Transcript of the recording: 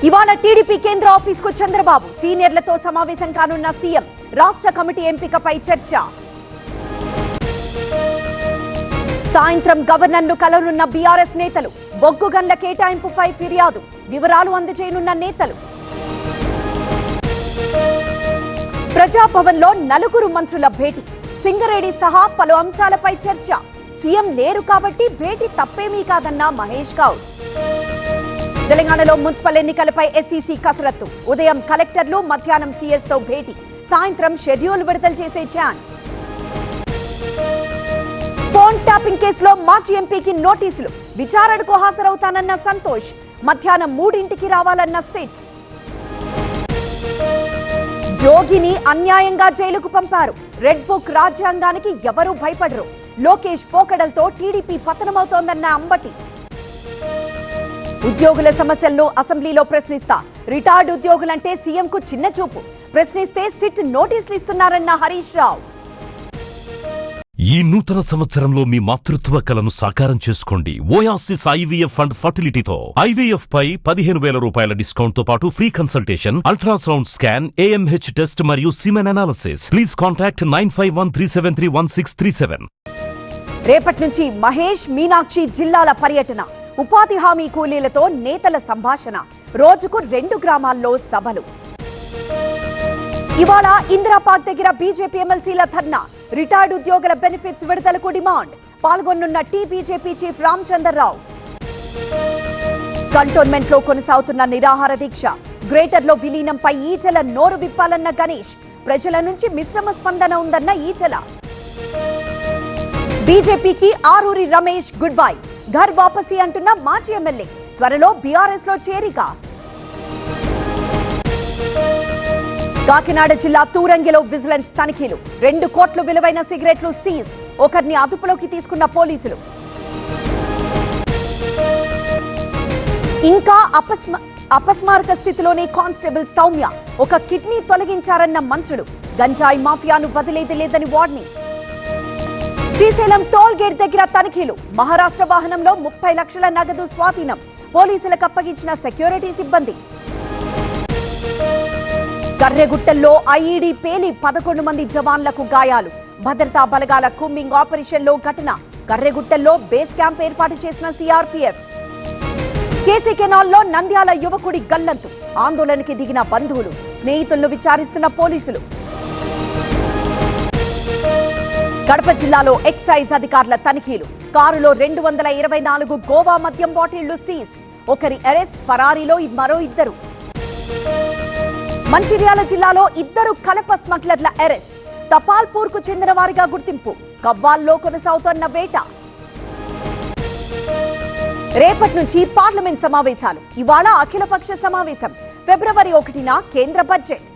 ఇవాళ టీడీపీ కేంద్ర ఆఫీస్ కు చంద్రబాబు సీనియర్లతో సమావేశం కానున్న సీఎం రాష్ట్ర కమిటీ ఎంపికపై చర్చ. సాయంత్రం గవర్నర్ను కలవనున్న బీఆర్ఎస్ నేతలు బొగ్గు గన్ల కేటాయింపుపై ఫిర్యాదు వివరాలు అందజేయనున్న నేతలు. ప్రజాభవన్లో నలుగురు మంత్రుల భేటీ సింగరేణి సహా పలు అంశాలపై చర్చ. సీఎం లేరు కాబట్టి భేటీ తప్పేమీ కాదన్న మహేష్ గౌడ్. తెలంగాణలో మున్సిపల్ ఎన్నికలపై ఎస్ఈసీ కసరత్తు. ఉదయం కలెక్టర్లు, మధ్యాహ్నం సీఎస్ తో భేటీ. సాయంత్రం షెడ్యూల్ విడుదల చేసే ఛాన్స్. ఫోన్ ట్యాపింగ్ కేసులో మాజీ ఎంపీకి నోటీసులు. విచారణకు హాజరవుతానన్న సంతోష్. మధ్యాహ్నం 3ంటికి రావాలన్న సిట్. జోగిని అన్యాయంగా జైలుకు పంపారు. రెడ్ బుక్ రాజ్యాంగానికి ఎవరూ భయపడరు. లోకేష్ పోకడలతో టీడీపీ పతనమవుతోందన్న అంబటి. ఉద్యోగుల సమస్యలను అసెంబ్లీలో ప్రశ్నిస్తా. రిటైర్డ్ ఉద్యోగులంటే సీఎంకు చిన్న చూపు. ప్రశ్నిస్తే సిట్ నోటీసులు ఇస్తున్నారన్న హరీష్ రావు. ఈ నూతన సంవత్సరంలో మీ మాతృత్వ కలను సాకారం చేసుకోండి. ఓయాసిస్ IVF అండ్ ఫర్టిలిటీతో IVF పై 15,000 రూపాయల డిస్కౌంట్ తో పాటు free consultation, ultrasound scan, AMH test మరియు సిమెన్ అనాలిసిస్. Please contact 9513731637. రేపటి నుంచి మహేష్, మీనాక్షి జిల్లాల పర్యటన. ఉపాధి హామీ కూలీలతో నేతల సంభాషణ. రోజుకు 2 గ్రామాల్లో సభలు. ఇవాళ ఇందిరాపార్క్ దగ్గర బీజేపీ ఎమ్మెల్సీల ధర్నా. రిటైర్డ్ ఉద్యోగుల బెనిఫిట్స్ విడుదలకు demand. పాల్గొనున్న BJP chief Ramachandra Rao. Cantonment లో కొనసాగుతున్న నిరాహార దీక్ష. గ్రేటర్ లో విలీనంపై ఈటెల నోరు విప్పాలన్న గణేష్. ప్రజల నుంచి మిశ్రమ స్పందన ఉందన్న ఈటెల. బీజేపీకి ఆరూరి రమేష్ గుడ్ బై. ఘర్ వాపసీ అంటున్న మాజీ ఎమ్మెల్యే. త్వరలో బీఆర్ఎస్ లో చేరిక. కాకినాడ జిల్లా తూరంగిలో విజిలెన్స్ తనిఖీలు. 2 కోట్ల విలువైన సిగరెట్లు సీజ్. ఒకరిని అదుపులోకి తీసుకున్న పోలీసులు. ఇంకా అపస్మారక స్థితిలోనే కానిస్టేబుల్ సౌమ్య. ఒక కిడ్నీ తొలగించారన్న మంత్రులు. గంజాయి మాఫియాను వదిలేది లేదని వార్నింగ్. శ్రీశైలం టోల్ గేట్ దగ్గర తనిఖీలు. మహారాష్ట్ర వాహనంలో 30 లక్షల నగదు స్వాధీనం. పోలీసులకు అప్పగించిన సెక్యూరిటీ సిబ్బంది. కర్రెగుట్టల్లో IED పేలి 11 మంది జవాన్లకు గాయాలు. భద్రతా బలగాల కూంబింగ్ ఆపరేషన్ లో ఘటన. కర్రెగుట్టల్లో బేస్ క్యాంప్ ఏర్పాటు చేసిన CRPF. కేసీ కెనాల్లో నంద్యాల యువకుడి గల్లంతు. ఆందోళనకి దిగిన బంధువులు, స్నేహితులను విచారిస్తున్న పోలీసులు. కడప జిల్లాలో ఎక్సైజ్ అధికారుల తనిఖీలు. కారులో 224 గోవా మద్యం బాటిళ్లు సీజ్. ఒకరి అరెస్ట్, పరారీలో మరో 2. మంచిర్యాల జిల్లాలో 2 కలప స్మగ్లర్ల అరెస్ట్. తపాల్పూర్ కు చెందిన వారిగా గుర్తింపు. కవ్వాల్లో కొనసాగుతున్న వేట. రేపటి నుంచి పార్లమెంట్ సమావేశాలు. ఇవాళ అఖిలపక్ష సమావేశం. ఫిబ్రవరి 1న కేంద్ర బడ్జెట్.